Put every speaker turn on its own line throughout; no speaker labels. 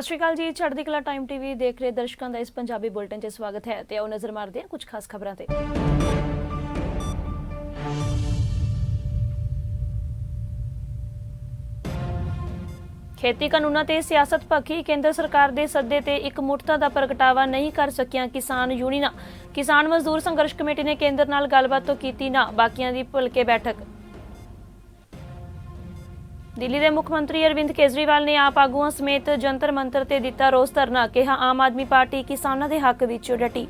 ਸਤਿ ਸ਼੍ਰੀ ਅਕਾਲ ਜੀ। ਚੜ੍ਹਦੀ ਕਲਾ ਟਾਈਮ ਟੀਵੀ ਦੇਖ ਰਹੇ ਦਰਸ਼ਕਾਂ ਦਾ ਇਸ ਪੰਜਾਬੀ ਬੁਲੇਟਿਨ 'ਚ ਸਵਾਗਤ ਹੈ ਤੇ ਆਓ ਨਜ਼ਰ ਮਾਰਦੇ ਹਾਂ ਕੁਝ ਖਾਸ ਖਬਰਾਂ ਤੇ। ਖੇਤੀ ਕਾਨੂੰਨਾਂ ਤੇ ਸਿਆਸਤ ਪੱਖੀ ਕੇਂਦਰ ਸਰਕਾਰ ਦੇ ਸੱਦੇ ਤੇ ਇਕਮੁੱਠਤਾ ਦਾ ਪ੍ਰਗਟਾਵਾ ਨਹੀਂ ਕਰ ਸਕੀਆਂ ਕਿਸਾਨ ਯੂਨੀਅਨਾਂ। ਕਿਸਾਨ ਮਜ਼ਦੂਰ ਸੰਘਰਸ਼ ਕਮੇਟੀ ਨੇ ਕੇਂਦਰ ਨਾਲ ਗੱਲਬਾਤ ਤੋਂ ਕੀਤੀ ਨਾ ਬਾਕੀਆਂ ਦੀ ਭੁੱਲ ਕੇ ਬੈਠਕ। ਦਿੱਲੀ ਦੇ ਮੁੱਖ ਮੰਤਰੀ ਅਰਵਿੰਦ ਕੇਜਰੀਵਾਲ ਨੇ ਆਪ ਆਗੂਆਂ ਸਮੇਤ ਜੰਤਰ ਮੰਤਰ ਤੇ ਦਿੱਤਾ ਰੋਸ ਧਰਨਾ। ਕਿਹਾ ਆਮ ਆਦਮੀ ਪਾਰਟੀ ਕਿਸਾਨਾਂ ਦੇ ਹੱਕ ਵਿੱਚ ਡਟੀ।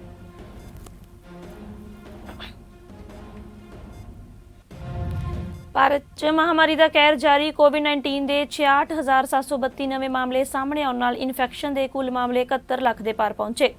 ਭਾਰਤ 'ਚ ਮਹਾਮਾਰੀ ਦਾ ਕਹਿਰ ਜਾਰੀ। ਕੋਵਿਡ-19 ਦੇ 66,732 ਨਵੇਂ ਮਾਮਲੇ ਸਾਹਮਣੇ ਆਉਣ ਨਾਲ ਇਨਫੈਕਸ਼ਨ ਦੇ ਕੁੱਲ ਮਾਮਲੇ 71 ਲੱਖ ਦੇ ਪਾਰ ਪਹੁੰਚੇ।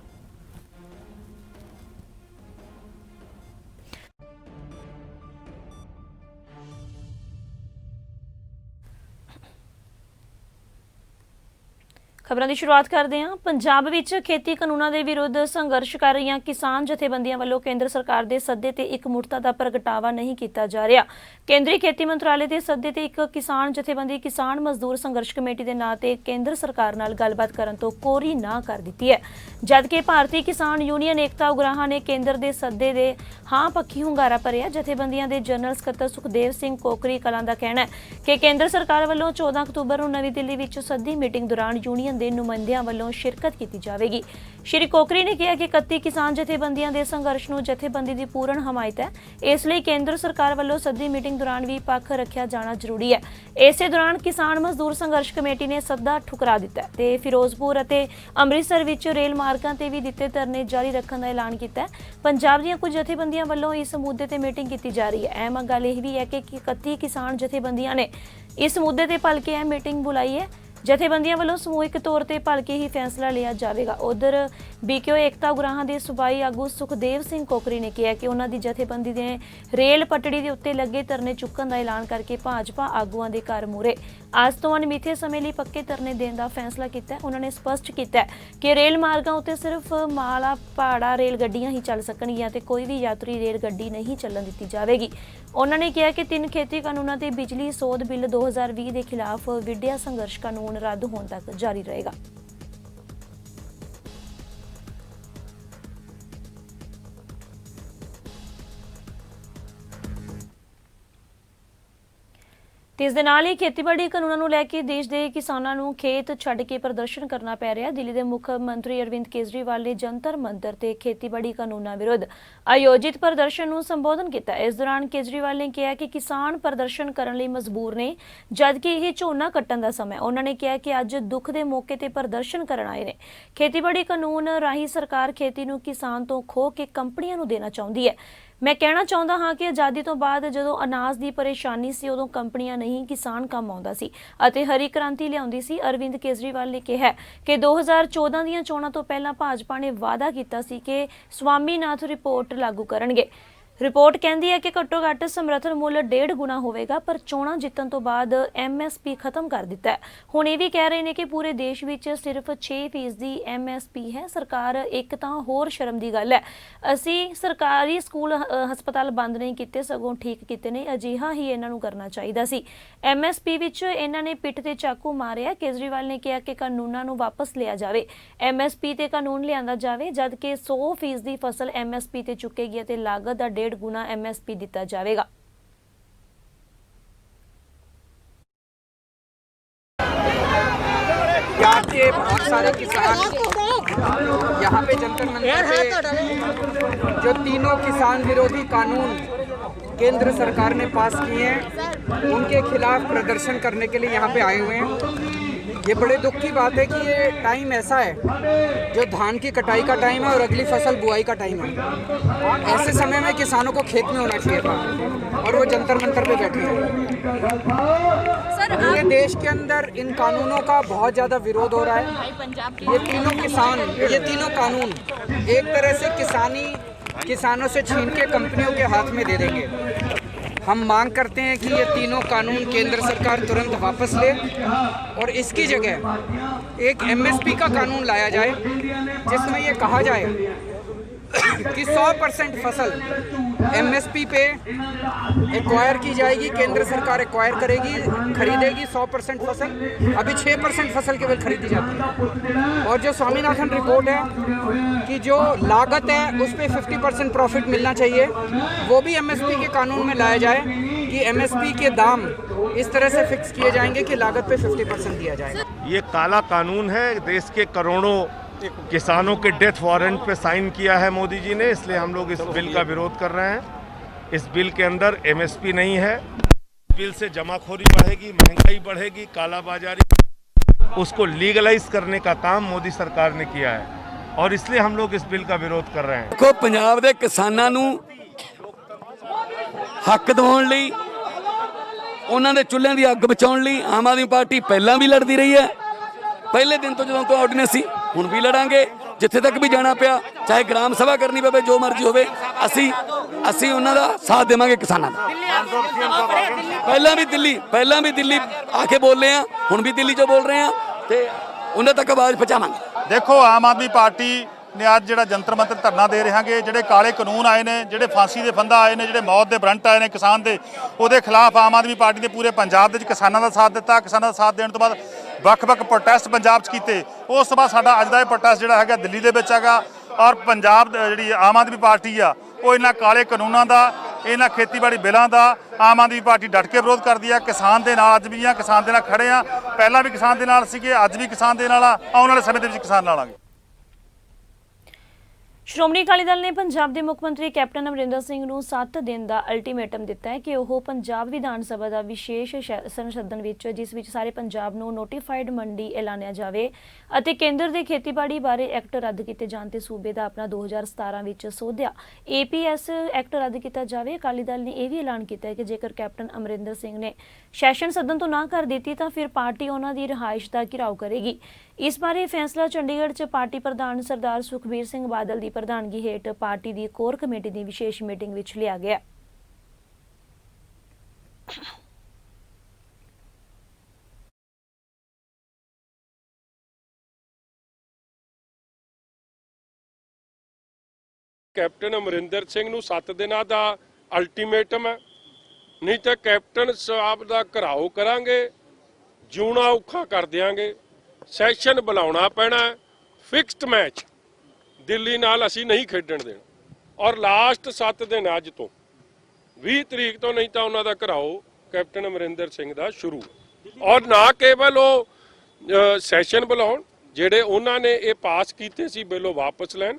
ਖਬਰਾਂ ਦੀ ਸ਼ੁਰੂਆਤ ਕਰਦੇ ਹਾਂ। ਪੰਜਾਬ ਵਿੱਚ ਖੇਤੀ ਕਾਨੂੰਨਾਂ ਦੇ ਵਿਰੁੱਧ ਸੰਘਰਸ਼ ਕਰ ਰਹੀਆਂ ਕਿਸਾਨ ਜਥੇਬੰਦੀਆਂ ਵੱਲੋਂ ਕੇਂਦਰ ਸਰਕਾਰ ਦੇ ਸੱਦੇ ਤੇ ਇਕਮੁੱਠਤਾ ਦਾ ਪ੍ਰਗਟਾਵਾ ਨਹੀਂ ਕੀਤਾ ਜਾ ਰਿਹਾ। ਕੇਂਦਰੀ ਖੇਤੀ ਮੰਤਰਾਲੇ ਦੇ ਸੱਦੇ ਤੇ ਇੱਕ ਕਿਸਾਨ ਜਥੇਬੰਦੀ ਕਿਸਾਨ ਮਜ਼ਦੂਰ ਸੰਘਰਸ਼ ਕਮੇਟੀ ਦੇ ਨਾਂ ਤੇ ਕੇਂਦਰ ਸਰਕਾਰ ਨਾਲ ਗੱਲਬਾਤ ਕਰਨ ਤੋਂ ਕੋਰੀ ਨਾ ਕਰ ਦਿੱਤੀ ਹੈ, ਜਦਕਿ ਭਾਰਤੀ ਕਿਸਾਨ ਯੂਨੀਅਨ ਏਕਤਾ ਉਗਰਾਹਾਂ ਨੇ ਕੇਂਦਰ ਦੇ ਸੱਦੇ ਦੇ ਹਾਂ ਪੱਖੀ ਹੁੰਗਾਰਾ ਭਰਿਆ। ਜਥੇਬੰਦੀਆਂ ਦੇ ਜਨਰਲ ਸਕੱਤਰ ਸੁਖਦੇਵ ਸਿੰਘ ਕੋਕਰੀ ਕਲਾਂ ਦਾ ਕਹਿਣਾ ਹੈ ਕਿ ਕੇਂਦਰ ਸਰਕਾਰ ਵੱਲੋਂ 14 ਅਕਤੂਬਰ ਨੂੰ ਨਵੀਂ ਦਿੱਲੀ ਵਿੱਚ ਸੱਦੀ ਮੀਟਿੰਗ ਦੌਰਾਨ ਯੂਨੀਅਨ ਦੇ ਨੁਮਾਇੰਦਿਆਂ ਵੱਲੋਂ ਸ਼ਿਰਕਤ ਕੀਤੀ ਜਾਵੇਗੀ। ਸ਼੍ਰੀ ਕੋਕਰੀ ਨੇ ਕਿਹਾ ਕਿ 31 ਕਿਸਾਨ ਜਥੇਬੰਦੀਆਂ ਦੇ ਸੰਘਰਸ਼ ਨੂੰ ਜਥੇਬੰਦੀ ਦੀ ਪੂਰਨ ਹਮਾਇਤ ਹੈ, ਇਸ ਲਈ ਕੇਂਦਰ ਸਰਕਾਰ ਵੱਲੋਂ ਸੱਦੀ ਮੀਟਿੰਗ ਦੌਰਾਨ ਵੀ ਪੱਖ ਰੱਖਿਆ ਜਾਣਾ ਜ਼ਰੂਰੀ ਹੈ। ਇਸੇ ਦੌਰਾਨ ਕਿਸਾਨ ਮਜ਼ਦੂਰ ਸੰਘਰਸ਼ ਕਮੇਟੀ ਨੇ ਸੱਦਾ ਠੁਕਰਾ ਦਿੱਤਾ ਤੇ ਫਿਰੋਜ਼ਪੁਰ ਅਤੇ ਅੰਮ੍ਰਿਤਸਰ ਵਿੱਚ ਰੇਲ ਮਾਰਗਾਂ ਤੇ ਵੀ ਦਿੱਤੇ ਧਰਨੇ ਜਾਰੀ ਰੱਖਣ ਦਾ ਐਲਾਨ ਕੀਤਾ ਹੈ। ਪੰਜਾਬ ਦੀਆਂ ਕੁਝ ਜਥੇਬੰਦੀਆਂ ਵੱਲੋਂ ਇਸ ਮੁੱਦੇ ਤੇ ਮੀਟਿੰਗ ਕੀਤੀ ਜਾ ਰਹੀ ਹੈ। ਅਹਿਮ ਗੱਲ ਇਹ ਵੀ ਹੈ ਕਿ 31 ਕਿਸਾਨ ਜਥੇਬੰਦੀਆਂ ਨੇ ਇਸ ਮੁੱਦੇ ਤੇ ਭਲ ਕੇ ਇਹ ਮੀਟਿੰਗ ਬੁਲਾਈ ਹੈ। ਜਥੇਬੰਦੀਆਂ ਵੱਲੋਂ ਸਮੂਹਿਕ ਤੌਰ ਤੇ ਭਲ ਕੇ ਹੀ ਫੈਸਲਾ ਲਿਆ ਜਾਵੇਗਾ। ਉਧਰ ਬੀਕੇਯੂ ਏਕਤਾ ਉਗਰਾਹਾਂ ਦੇ ਸੂਬਾਈ ਆਗੂ ਸੁਖਦੇਵ ਸਿੰਘ ਕੋਕਰੀ ਨੇ ਕਿਹਾ ਕਿ ਉਹਨਾਂ ਦੀ ਜਥੇਬੰਦੀ ਨੇ ਰੇਲ ਪਟੜੀ ਦੇ ਉੱਤੇ ਲੱਗੇ ਧਰਨੇ ਚੁੱਕਣ ਦਾ ਐਲਾਨ ਕਰਕੇ ਭਾਜਪਾ ਆਗੂਆਂ ਦੇ ਘਰ ਮੂਹਰੇ ਅੱਜ ਤੋਂ ਅਣਮਿੱਥੇ ਸਮੇਂ ਲਈ ਪੱਕੇ ਧਰਨੇ ਦੇਣ ਦਾ ਫੈਸਲਾ ਕੀਤਾ ਹੈ। ਉਹਨਾਂ ਨੇ ਸਪਸ਼ਟ ਕੀਤਾ ਕਿ ਰੇਲ ਮਾਰਗਾਂ ਉੱਤੇ ਸਿਰਫ ਮਾਲਾ ਭਾੜਾ ਰੇਲ ਗੱਡੀਆਂ ਹੀ ਚੱਲ ਸਕਣਗੀਆਂ ਤੇ ਕੋਈ ਵੀ ਯਾਤਰੀ ਰੇਲ ਗੱਡੀ ਨਹੀਂ ਚੱਲਣ ਦਿੱਤੀ ਜਾਵੇਗੀ। ਉਹਨਾਂ ਨੇ ਕਿਹਾ ਕਿ 3 ਖੇਤੀ ਕਾਨੂੰਨਾਂ ਤੇ ਬਿਜਲੀ ਸੋਧ ਬਿੱਲ 2020 ਦੇ ਖਿਲਾਫ ਵਿੱਢਿਆ ਸੰਘਰਸ਼ ਕਾਨੂੰਨ ਰੱਦ ਹੋਣ ਤੱਕ ਜਾਰੀ ਰਹੇਗਾ। ਇਸ ਦੇ ਨਾਲ ਹੀ ਖੇਤੀਬਾੜੀ ਕਾਨੂੰਨਾਂ ਨੂੰ ਲੈ ਕੇ ਦੇਸ਼ ਦੇ ਕਿਸਾਨਾਂ ਨੂੰ ਖੇਤ ਛੱਡ ਕੇ ਪ੍ਰਦਰਸ਼ਨ ਕਰਨਾ ਪੈ ਰਿਹਾ। ਦਿੱਲੀ ਦੇ ਮੁੱਖ ਮੰਤਰੀ ਅਰਵਿੰਦ ਕੇਜਰੀਵਾਲ ਨੇ ਜੰਤਰ ਮੰਤਰ ਤੇ ਖੇਤੀਬਾੜੀ ਕਾਨੂੰਨਾਂ ਵਿਰੁੱਧ ਆਯੋਜਿਤ ਪ੍ਰਦਰਸ਼ਨ ਨੂੰ ਸੰਬੋਧਨ ਕੀਤਾ। ਇਸ ਦੌਰਾਨ ਕੇਜਰੀਵਾਲ ਨੇ ਕਿਹਾ ਕਿ ਕਿਸਾਨ ਪ੍ਰਦਰਸ਼ਨ ਕਰਨ ਲਈ ਮਜਬੂਰ ਨੇ, ਜਦਕਿ ਇਹ ਝੋਨਾ ਕੱਟਣ ਦਾ ਸਮਾਂ। ਉਹਨਾਂ ਨੇ ਕਿਹਾ ਕਿ ਅੱਜ ਦੁੱਖ ਦੇ ਮੌਕੇ ਤੇ ਪ੍ਰਦਰਸ਼ਨ ਕਰਨ ਆਏ ਨੇ। ਖੇਤੀਬਾੜੀ ਕਾਨੂੰਨ ਰਾਹੀਂ ਸਰਕਾਰ ਖੇਤੀ ਨੂੰ ਕਿਸਾਨ ਤੋਂ ਖੋਹ ਕੇ ਕੰਪਨੀਆਂ ਨੂੰ ਦੇਣਾ ਚਾਹੁੰਦੀ ਹੈ। ਮੈਂ ਕਹਿਣਾ ਚਾਹੁੰਦਾ ਹਾਂ ਕਿ ਆਜ਼ਾਦੀ ਤੋਂ ਬਾਅਦ ਜਦੋਂ ਅਨਾਜ ਦੀ ਪਰੇਸ਼ਾਨੀ ਸੀ ਉਦੋਂ ਕੰਪਨੀਆਂ ਨਹੀਂ ਕਿਸਾਨ ਕੰਮ ਆਉਂਦਾ ਸੀ ਅਤੇ ਹਰੀ ਕ੍ਰਾਂਤੀ ਲਿਆਉਂਦੀ ਸੀ। ਅਰਵਿੰਦ ਕੇਜਰੀਵਾਲ ਨੇ ਕਿਹਾ ਕਿ 2014 ਦੀਆਂ ਚੋਣਾਂ ਤੋਂ ਪਹਿਲਾਂ ਭਾਜਪਾ ਨੇ ਵਾਅਦਾ ਕੀਤਾ ਸੀ ਕਿ ਸਵਾਮੀਨਾਥਨ ਰਿਪੋਰਟ ਲਾਗੂ ਕਰਨਗੇ। ਰਿਪੋਰਟ ਕਹਿੰਦੀ ਹੈ ਕਿ ਘੱਟੋ ਘੱਟ ਸਮਰਥਨ ਮੁੱਲ 1.5 ਗੁਣਾ ਹੋਵੇਗਾ, ਪਰ ਚੋਣਾਂ ਜਿੱਤਣ ਤੋਂ ਬਾਅਦ MSP ਖਤਮ ਕਰ ਦਿੱਤਾ ਹੈ। ਹੁਣ ਇਹ ਵੀ ਕਹਿ ਰਹੇ ਨੇ ਕਿ ਪੂਰੇ ਦੇਸ਼ ਵਿੱਚ ਸਿਰਫ 6% ਦੀ MSP ਹੈ। ਸਰਕਾਰ ਇੱਕ ਤਾਂ ਹੋਰ ਸ਼ਰਮ ਦੀ ਗੱਲ ਹੈ, ਅਸੀਂ ਸਰਕਾਰੀ ਸਕੂਲ ਹਸਪਤਾਲ ਬੰਦ ਨਹੀਂ ਕੀਤੇ, ਸਗੋਂ ਠੀਕ ਕੀਤੇ ਨੇ। ਅਜਿਹਾ ਹੀ ਇਹਨਾਂ ਨੂੰ ਕਰਨਾ ਚਾਹੀਦਾ ਸੀ। MSP ਵਿੱਚ ਇਹਨਾਂ ਨੇ ਪਿੱਠ ਤੇ ਚਾਕੂ ਮਾਰਿਆ। ਕੇਜਰੀਵਾਲ ਨੇ ਕਿਹਾ ਕਿ ਕਾਨੂੰਨਾਂ ਨੂੰ ਵਾਪਸ ਲਿਆ ਜਾਵੇ, MSP ਤੇ ਕਾਨੂੰਨ ਲਿਆਂਦਾ ਜਾਵੇ, ਜਦਕਿ 100% ਦੀ ਫਸਲ MSP ਤੇ ਚੁੱਕੇਗੀ ਅਤੇ ਲਾਗਤ ਦਾ 1.5 ਗੁਣਾ MSP ਦਿੱਤਾ जाएगा।
बिहार के बहुत सारे किसान यहाँ पे जंतर मंतर पे जो तीनों किसान विरोधी कानून केंद्र सरकार ने पास किए हैं उनके खिलाफ प्रदर्शन करने के लिए यहाँ पे आए हुए हैं। ये बड़े दुख की बात है कि ये टाइम ऐसा है जो धान की कटाई का टाइम है और अगली फसल बुआई का टाइम है। ऐसे समय में किसानों को खेत में होना चाहिए था और वो जंतर मंतर पे बैठे हैं। पूरे देश के अंदर इन कानूनों का बहुत ज़्यादा विरोध हो रहा है। ये तीनों कानून एक तरह से किसानों से छीन के कंपनियों के हाथ में दे देंगे। हम मांग करते हैं कि ये तीनों कानून केंद्र सरकार तुरंत वापस ले और इसकी जगह एक MSP का कानून लाया जाए जिसमें ये कहा जाए कि 100% फसल MSP पे एक्वायर की जाएगी, केंद्र सरकार एक्वायर करेगी, खरीदेगी 100% फसल। अभी 6% फसल केवल खरीदी जाती है। और जो स्वामीनाथन रिपोर्ट है कि जो लागत है उस पर 50% प्रॉफिट मिलना चाहिए, वो भी MSP के कानून में लाया जाए कि MSP के दाम इस तरह से फिक्स किए जाएंगे कि लागत पे 50% दिया जाएगा।
ये काला कानून है, देश के करोड़ों किसानों के डेथ वारंट पे साइन किया है मोदी जी ने, इसलिए हम लोग इस बिल का विरोध कर रहे हैं। इस बिल के अंदर MSP नहीं है। बिल से जमाखोरी बढ़ेगी, महंगाई बढ़ेगी, कालाबाजारी, उसको लीगलाइज करने का काम मोदी सरकार ने किया है और इसलिए हम लोग इस बिल का विरोध कर रहे हैं।
देखो, पंजाब के किसानों नूं हक दिवाउण लई, उन्हां दे चुੱਲ੍ਹਿਆਂ ਦੀ ਅੱਗ बचाउण लई आम आदमी पार्टी पहलां भी लड़ती रही है। पहले दिन तो ਜਦੋਂ ਤੋਂ ਆਰਡੀਨੈਂਸ ਸੀ, ਹੁਣ भी लड़ांगे, जिथे तक भी जाना पिया, चाहे ग्राम सभा करनी पवे, जो मर्जी होवे, ਅਸੀਂ ਉਹਨਾਂ ਦਾ ਸਾਥ ਦੇਵਾਂਗੇ किसानां ਦਾ। ਪਹਿਲਾਂ ਵੀ ਦਿੱਲੀ आके बोल रहे हैं, ਹੁਣ भी दिल्ली 'ਚੋਂ बोल रहे हैं ਤੇ ਉਹਨਾਂ तक आवाज़ पहुँचावांगे।
देखो, आम आदमी पार्टी ने अज जो जंतर मंतर धरना दे रहे हैं, जोड़े काले कानून आए हैं, जोड़े फांसी के फंदा आए हैं, जोड़े मौत के वारंट आए हैं किसान के, वो खिलाफ आम आदमी पार्टी ने पूरे पंजाब के किसानों का साथ दिता। किसानों का साथ देने तो बाद ਵੱਖ-ਵੱਖ प्रोटेस्ट पंजाब किए। उस तो बाद साडा अज का प्रोटेस्ट जोड़ा है दिल्ली के हैगा और पंजाब जी आम आदमी पार्टी आ वो इन्होंने काले कानूनों का, इन्होंने खेतीबाड़ी बिलों का आम आदमी पार्टी डट के विरोध करती है। किसान के नाल अज भी हाँ, किसान के नाल खड़े हाँ, पहला भी किसान के नाल सीगे, अज भी किसान के नाल, आने वाले समय के किसान नाल आगे।
ਸ਼੍ਰੋਮਣੀ ਅਕਾਲੀ ਦਲ ਨੇ ਪੰਜਾਬ ਦੇ ਮੁੱਖ ਮੰਤਰੀ ਕੈਪਟਨ ਅਮਰਿੰਦਰ ਸਿੰਘ ਨੂੰ 7 ਦਿਨ ਦਾ ਅਲਟੀਮੇਟਮ ਦਿੱਤਾ ਹੈ ਕਿ ਉਹ ਪੰਜਾਬ ਵਿਧਾਨ ਸਭਾ ਦਾ ਵਿਸ਼ੇਸ਼ ਸੈਸ਼ਨ ਵਿੱਚ, ਜਿਸ ਵਿੱਚ ਸਾਰੇ ਪੰਜਾਬ ਨੂੰ ਨੋਟੀਫਾਈਡ ਮੰਡੀ ਐਲਾਨਿਆ ਜਾਵੇ ਅਤੇ ਕੇਂਦਰ ਦੇ ਖੇਤੀਬਾੜੀ ਬਾਰੇ ਐਕਟ ਰੱਦ ਕੀਤੇ ਜਾਣ ਤੇ ਸੂਬੇ ਦਾ ਆਪਣਾ 2017 ਵਿੱਚ ਸੋਧਿਆ APS ਐਕਟ ਰੱਦ ਕੀਤਾ ਜਾਵੇ। ਅਕਾਲੀ ਦਲ ਨੇ ਇਹ ਵੀ ਐਲਾਨ ਕੀਤਾ ਹੈ ਕਿ ਜੇਕਰ ਕੈਪਟਨ ਅਮਰਿੰਦਰ ਸਿੰਘ ਨੇ ਸੈਸ਼ਨ ਸਦਨ ਤੋਂ ਨਾ ਕਰ ਦਿੱਤੀ ਤਾਂ ਫਿਰ ਪਾਰਟੀ ਉਹਨਾਂ ਦੀ ਰਿਹਾਇਸ਼ ਦਾ ਘਿਰਾਓ ਕਰੇਗੀ। ਇਸ ਬਾਰੇ ਫੈਸਲਾ ਚੰਡੀਗੜ੍ਹ 'ਚ ਪਾਰਟੀ ਪ੍ਰਧਾਨ ਸਰਦਾਰ ਸੁਖਬੀਰ ਸਿੰਘ ਬਾਦਲ ਦੀ ਪ੍ਰਧਾਨਗੀ ਹੇਠ ਪਾਰਟੀ ਦੀ ਕੋਰ ਕਮੇਟੀ ਦੀ ਵਿਸ਼ੇਸ਼ ਮੀਟਿੰਗ ਵਿੱਚ ਲਿਆ ਗਿਆ।
ਕੈਪਟਨ ਅਮਰਿੰਦਰ ਸਿੰਘ ਨੂੰ 7 ਦਿਨਾਂ ਦਾ ਅਲਟੀਮੇਟਮ ਹੈ, ਨਹੀਂ ਤਾਂ ਕੈਪਟਨ ਸਾਹਿਬ ਦਾ ਘਰਾਓ ਕਰਾਂਗੇ, ਜਿਉਣਾ ਔਖਾ ਕਰ ਦਿਆਂਗੇ। ਸੈਸ਼ਨ ਬੁਲਾਉਣਾ ਪੈਣਾ, ਫਿਕਸਡ ਮੈਚ ਦਿੱਲੀ ਨਾਲ ਅਸੀਂ ਨਹੀਂ ਖੇਡਣ ਦੇਣਾ ਔਰ ਲਾਸਟ 7 ਦਿਨ ਅੱਜ ਤੋਂ 20 ਤਰੀਕ ਤੋਂ, ਨਹੀਂ ਤਾਂ ਉਹਨਾਂ ਦਾ ਘਰਾਓ ਕੈਪਟਨ ਅਮਰਿੰਦਰ ਸਿੰਘ ਦਾ ਸ਼ੁਰੂ। ਔਰ ਨਾ ਕੇਵਲ ਉਹ ਸੈਸ਼ਨ ਬੁਲਾਉਣ, ਜਿਹੜੇ ਉਹਨਾਂ ਨੇ ਇਹ ਪਾਸ ਕੀਤੇ ਸੀ ਬਿੱਲ ਵਾਪਸ ਲੈਣ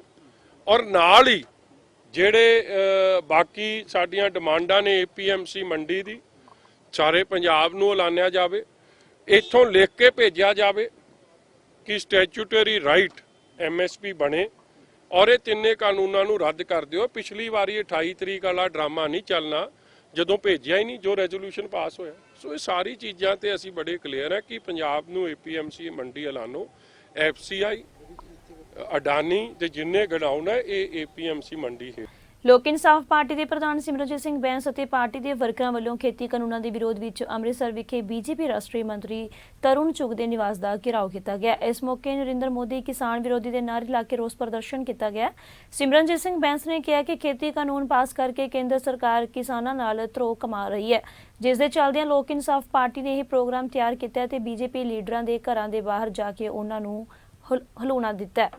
ਔਰ ਨਾਲ ਹੀ ਜਿਹੜੇ ਬਾਕੀ ਸਾਡੀਆਂ ਡਿਮਾਂਡਾਂ ਨੇ APMC ਮੰਡੀ ਦੀ ਸਾਰੇ ਪੰਜਾਬ ਨੂੰ ਐਲਾਨਿਆ ਜਾਵੇ, ਇੱਥੋਂ ਲਿਖ ਕੇ ਭੇਜਿਆ ਜਾਵੇ ਕਿ ਸਟੈਚੂਟਰੀ ਰਾਈਟ MSP ਬਣੇ ਔਰ ਇਹ ਤਿੰਨੇ ਕਾਨੂੰਨਾਂ ਨੂੰ ਰੱਦ ਕਰ ਦਿਓ। ਪਿਛਲੀ ਵਾਰੀ 28 ਤਰੀਕ ਵਾਲਾ ਡਰਾਮਾ ਨਹੀਂ ਚੱਲਣਾ ਜਦੋਂ ਭੇਜਿਆ ਹੀ ਨਹੀਂ ਜੋ ਰੈਜ਼ੋਲੂਸ਼ਨ ਪਾਸ ਹੋਇਆ। ਸੋ ਇਹ ਸਾਰੀ ਚੀਜ਼ਾਂ ਤੇ ਅਸੀਂ ਬੜੇ ਕਲੀਅਰ ਹੈ ਕਿ ਪੰਜਾਬ ਨੂੰ APMC ਮੰਡੀ ਐਲਾਨੋ, FCI ਅਡਾਨੀ ਤੇ ਜਿੰਨੇ ਗਡਾਊਨ ਹੈ ਇਹ APMC ਮੰਡੀ ਹੈ।
ਲੋਕ ਇਨਸਾਫ ਪਾਰਟੀ ਦੇ ਪ੍ਰਧਾਨ ਸਿਮਰਨਜੀਤ ਸਿੰਘ ਬੈਂਸ ਅਤੇ ਪਾਰਟੀ ਦੇ ਵਰਕਰਾਂ ਵੱਲੋਂ ਖੇਤੀ ਕਾਨੂੰਨਾਂ ਦੇ ਵਿਰੋਧ ਵਿੱਚ ਅੰਮ੍ਰਿਤਸਰ ਵਿਖੇ BJP ਰਾਸ਼ਟਰੀ ਮੰਤਰੀ ਤਰੁਣ ਚੁੱਗ ਦੇ ਨਿਵਾਸ ਦਾ ਘਿਰਾਓ ਕੀਤਾ ਗਿਆ। ਇਸ ਮੌਕੇ ਨਰਿੰਦਰ ਮੋਦੀ ਕਿਸਾਨ ਵਿਰੋਧੀ ਦੇ ਨਾਅਰੇ ਲਾ ਕੇ ਰੋਸ ਪ੍ਰਦਰਸ਼ਨ ਕੀਤਾ ਗਿਆ। ਸਿਮਰਨਜੀਤ ਸਿੰਘ ਬੈਂਸ ਨੇ ਕਿਹਾ ਕਿ ਖੇਤੀ ਕਾਨੂੰਨ ਪਾਸ ਕਰਕੇ ਕੇਂਦਰ ਸਰਕਾਰ ਕਿਸਾਨਾਂ ਨਾਲ ਧਰੋਹ ਕਮਾ ਰਹੀ ਹੈ, ਜਿਸ ਦੇ ਚੱਲਦਿਆਂ ਲੋਕ ਇਨਸਾਫ ਪਾਰਟੀ ਨੇ ਇਹ ਪ੍ਰੋਗਰਾਮ ਤਿਆਰ ਕੀਤਾ ਤੇ BJP ਲੀਡਰਾਂ ਦੇ ਘਰਾਂ ਦੇ ਬਾਹਰ ਜਾ ਕੇ ਉਹਨਾਂ ਨੂੰ ਹਲੂਣਾ ਦਿੱਤਾ।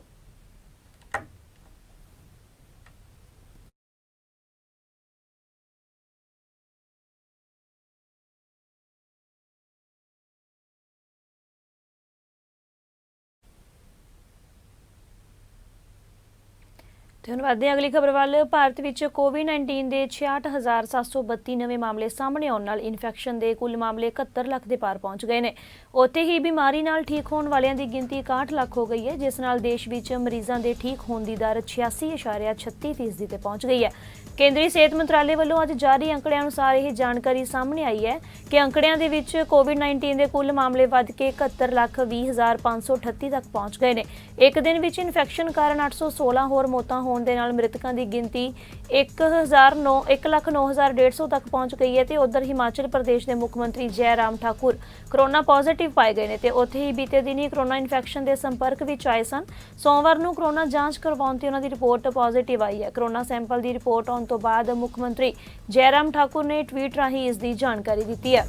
ਧੰਨਵਾਦ। ਅਗਲੀ ਖਬਰ ਵੱਲ। ਭਾਰਤ ਵਿੱਚ COVID-19 ਦੇ 66,732 ਨਵੇਂ ਮਾਮਲੇ ਸਾਹਮਣੇ ਆਉਣ ਨਾਲ ਇਨਫੈਕਸ਼ਨ ਦੇ ਕੁੱਲ ਮਾਮਲੇ 71 ਲੱਖ ਦੇ ਪਾਰ ਪਹੁੰਚ ਗਏ ਨੇ। ਉੱਥੇ ਹੀ ਬਿਮਾਰੀ ਨਾਲ ਠੀਕ ਹੋਣ ਵਾਲਿਆਂ ਦੀ ਗਿਣਤੀ 61 ਲੱਖ ਹੋ ਗਈ ਹੈ, ਜਿਸ ਨਾਲ ਦੇਸ਼ ਵਿੱਚ ਮਰੀਜ਼ਾਂ ਦੇ ਠੀਕ ਹੋਣ ਦੀ ਦਰ 86.36% ਤੇ ਪਹੁੰਚ ਗਈ ਹੈ। ਕੇਂਦਰੀ ਸਿਹਤ ਮੰਤਰਾਲੇ ਵੱਲੋਂ ਅੱਜ ਜਾਰੀ ਅੰਕੜਿਆਂ ਅਨੁਸਾਰ ਇਹ ਜਾਣਕਾਰੀ ਸਾਹਮਣੇ ਆਈ ਹੈ ਕਿ ਅੰਕੜਿਆਂ ਦੇ ਵਿੱਚ COVID-19 ਦੇ ਕੁੱਲ ਮਾਮਲੇ ਵੱਧ ਕੇ 71,20,538 ਤੱਕ ਪਹੁੰਚ ਗਏ ਨੇ। ਇੱਕ ਦਿਨ ਵਿੱਚ ਇਨਫੈਕਸ਼ਨ ਕਾਰਨ 816 ਹੋਰ ਮੌਤਾਂ ਹੋਣ ਦੇ ਨਾਲ ਮ੍ਰਿਤਕਾਂ ਦੀ ਗਿਣਤੀ 1,09,150 ਤੱਕ ਪਹੁੰਚ ਗਈ ਹੈ। ਤੇ ਉਧਰ ਹਿਮਾਚਲ ਪ੍ਰਦੇਸ਼ ਦੇ ਮੁੱਖ ਮੰਤਰੀ ਜੈਰਾਮ ਠਾकुर ਕੋਰੋਨਾ ਪੋਜ਼ਿਟਿਵ ਪਾਏ ਗਏ ਨੇ ਤੇ ਉੱਥੇ ਹੀ ਬੀਤੇ ਦਿਨ ਹੀ ਕੋਰੋਨਾ ਇਨਫੈਕਸ਼ਨ ਦੇ ਸੰਪਰਕ ਵਿੱਚ ਆਏ ਸਨ। ਸੋਮਵਾਰ ਨੂੰ ਕੋਰੋਨਾ ਜਾਂਚ ਕਰਵਾਉਣ ਤੇ ਉਹਨਾਂ ਦੀ ਰਿਪੋਰਟ ਪੋਜ਼ਿਟਿਵ ਆਈ ਹੈ। ਕੋਰੋਨਾ ਸੈਂਪਲ ਦੀ ਰਿਪੋਰਟ ਆਉਣ ਤੋਂ ਬਾਅਦ ਮੁੱਖ ਮੰਤਰੀ ਜੈਰਾਮ ਠਾकुर ਨੇ ਟਵੀਟ ਰਾਹੀਂ ਇਸ ਦੀ ਜਾਣਕਾਰੀ ਦਿੱਤੀ ਹੈ।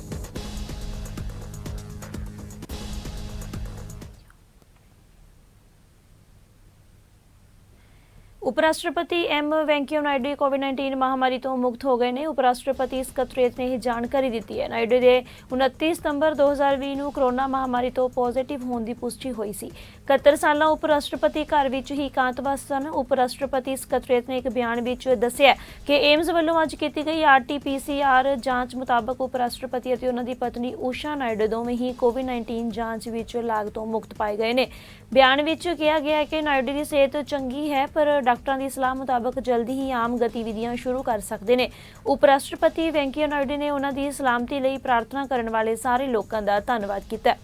उपराष्ट्रपति एम वेंकैया नायडू कोविड-19 महामारी तो मुक्त हो गए ने। उपराष्ट्रपति ਸਕੱਤਰੇਤ ने यह जानकारी दी है। नायडू के 29 सितंबर 2020 ਨੂੰ कोरोना महामारी तो पॉजिटिव होने की पुष्टि हुई सी। 71 साला उपराष्ट्रपति घर विच ही एकांतवास सन। उपराष्ट्रपति ਸਕੱਤਰੇਤ ने एक बयान विच दस्सिया कि एम्स ਵੱਲੋਂ ਅੱਜ ਕੀਤੀ ਗਈ RT-PCR ਜਾਂਚ ਮੁਤਾਬਕ उपराष्ट्रपति ਅਤੇ ਉਹਨਾਂ ਦੀ ਪਤਨੀ ਊਸ਼ਾ ਨਾਇਡੂ ਦੋਵੇਂ ਹੀ कोविड-19 ਜਾਂਚ ਵਿੱਚ ਲਾਗ ਤੋਂ ਮੁਕਤ ਪਾਏ ਗਏ ਨੇ। ਬਿਆਨ ਵਿੱਚ ਕਿਹਾ ਗਿਆ ਹੈ ਕਿ ਨਾਇਡੂ ਦੀ ਸਿਹਤ ਚੰਗੀ ਹੈ ਪਰ ਡਾਕਟਰਾਂ ਦੀ ਸਲਾਹ ਮੁਤਾਬਕ ਜਲਦੀ ਹੀ ਆਮ ਗਤੀਵਿਧੀਆਂ ਸ਼ੁਰੂ ਕਰ ਸਕਦੇ ਨੇ। ਉਪ ਰਾਸ਼ਟਰਪਤੀ ਵੈਂਕਈਆ ਨਾਇਡੂ ਨੇ ਉਹਨਾਂ ਦੀ ਸਲਾਮਤੀ ਲਈ ਪ੍ਰਾਰਥਨਾ ਕਰਨ ਵਾਲੇ ਸਾਰੇ ਲੋਕਾਂ ਦਾ ਧੰਨਵਾਦ ਕੀਤਾ।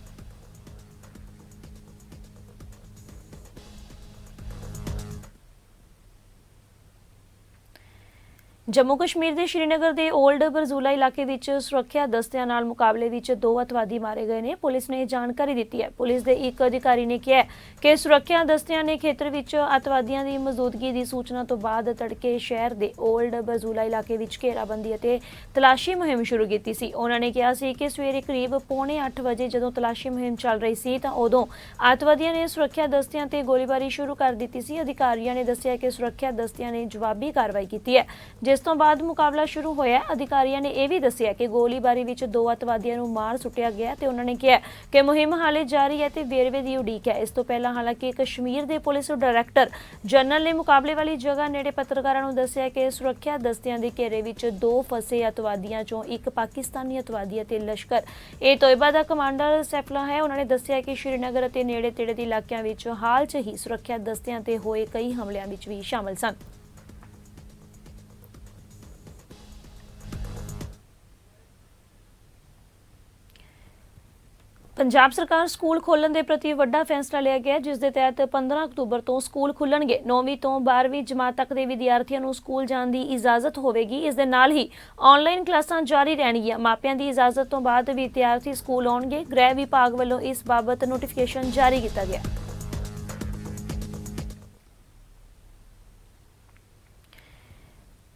जम्मू कश्मीर के श्रीनगर के ओल्ड बरजूला इलाके विच सुरक्षा दस्तियां नाल मुकाबले विच 2 अतवादी मारे गए ने। पुलिस ने जानकारी दी है। पुलिस के एक अधिकारी ने कहा कि सुरक्षा दस्तियां ने खेतर विच अतवादियों की मौजूदगी की सूचना तो बाद तड़के शहर के ओल्ड बरजूला इलाके विच घेराबंदी और तलाशी मुहिम शुरू की सी। उन्होंने कहा सी कि सवेरे करीब 7:45 बजे जदों तलाशी मुहिम चल रही सी तां उदों अतवादियों ने सुरक्षा दस्तियां ते गोलीबारी शुरू कर दी सी। अधिकारियों ने दस्सिया कि सुरक्षा दस्तियां ने जवाबी कार्रवाई की है जिस तो बाद मुकाबला शुरू होया। अधिकारियों ने यह भी दस्सिया कि गोलीबारी विच 2 अतवादियों नूं मार सुटिया गया ते उन्होंने कहा कि मुहिम हाले जारी है ते वेरवे दी उड़ीक है। इस तो पहला हालांकि कश्मीर के पुलिस डायरैक्टर जनरल ने मुकाबले वाली जगह नेड़े पत्रकारां नूं दस्सिया कि सुरक्षा दस्तियां दे घेरे विच 2 फसे अतवादियों चों एक पाकिस्तानी अतवादी ते लश्कर ए तोयबा दा कमांडर सैफला है। उन्होंने दस्सिया कि श्रीनगर ते नेड़े तेड़े दे इलाकिਆਂ विच हाल च ही सुरक्षा दस्तियां ते होए कई हमलिਆਂ विच भी शामिल सन। पंजाब सरकार स्कूल खोलण के प्रति वड्डा फैसला लिया गया जिस दे तहत 15 अक्तूबर तो स्कूल खुलणगे। 9वीं तो 12वीं जमात तक के विद्यार्थियों को स्कूल जाने की इजाजत होगी। इस दे नाल ही ऑनलाइन क्लासां जारी रहणगियां। मापियां की इजाजत तो बाद विद्यार्थी स्कूल आउणगे। गृह विभाग वालों इस बाबत नोटिफिकेशन जारी किया गया।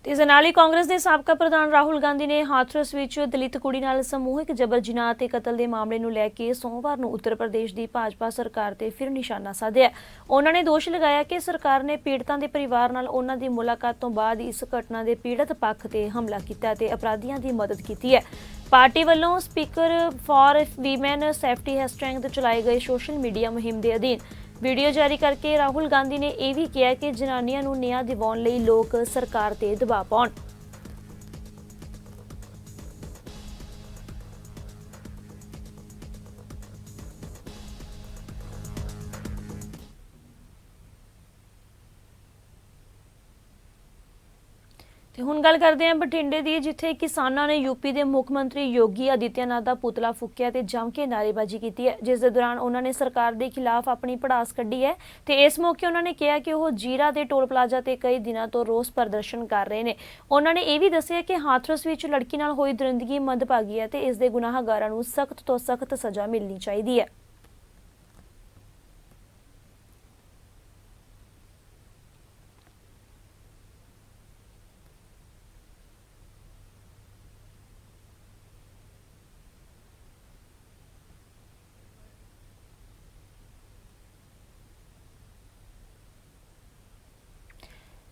इस नाल ही कांग्रेस के साबका प्रधान राहुल गांधी ने हाथरस विच दलित कुड़ी नाल समूहिक जबर जिनाह ते कतल के मामले नूं लैके सोमवार नूं उत्तर प्रदेश की भाजपा सरकार ते फिर निशाना साधिया। उन्होंने दोष लगाया कि सरकार ने पीड़ितां दे परिवार नाल उन्हां दी मुलाकात तो बाद इस घटना के पीड़ित पक्ष ते हमला कीता ते अपराधियों की मदद की है। पार्टी वालों speaker for women safety hashtag चलाए गए सोशल मीडिया मुहिम के अधीन वीडियो जारी करके राहुल गांधी ने यह भी किया कि जनानियां नूं न्याय दिवाउण लई लोग सरकार ते दबाव पाउण। ਤੇ ਹੁਣ ਗੱਲ ਕਰਦੇ ਹਾਂ ਬਠਿੰਡੇ ਦੀ, ਜਿੱਥੇ ਕਿਸਾਨਾਂ ਨੇ यूपी ਦੇ ਮੁੱਖ ਮੰਤਰੀ योगी आदित्यनाथ ਦਾ ਪੁਤਲਾ ਫੂਕਿਆ ਤੇ ਜੰਮ ਕੇ ਨਾਅਰੇਬਾਜ਼ੀ ਕੀਤੀ ਹੈ, ਜਿਸ ਦੇ ਦੌਰਾਨ ਉਹਨਾਂ ਨੇ ਸਰਕਾਰ ਦੇ ਖਿਲਾਫ ਆਪਣੀ ਭੜਾਸ ਕੱਢੀ ਹੈ। ਤੇ ਇਸ ਮੌਕੇ ਉਹਨਾਂ ਨੇ ਕਿਹਾ ਕਿ ਉਹ ਜੀਰਾ ਦੇ ਟੋਲ ਪਲਾਜ਼ਾ ਤੇ ਕਈ ਦਿਨਾਂ ਤੋਂ ਰੋਸ ਪ੍ਰਦਰਸ਼ਨ ਕਰ ਰਹੇ ਨੇ। ਉਹਨਾਂ ਨੇ ਇਹ ਵੀ ਦੱਸਿਆ ਕਿ ਹਾਥਰਸ ਵਿੱਚ ਲੜਕੀ ਨਾਲ ਹੋਈ ਦਰਿੰਦਗੀ ਮੰਦਭਾਗੀ ਹੈ ਤੇ ਇਸ ਦੇ ਗੁਨਾਹਗਾਰਾਂ ਨੂੰ ਸਖਤ ਤੋਂ ਸਖਤ ਸਜ਼ਾ ਮਿਲਣੀ ਚਾਹੀਦੀ ਹੈ।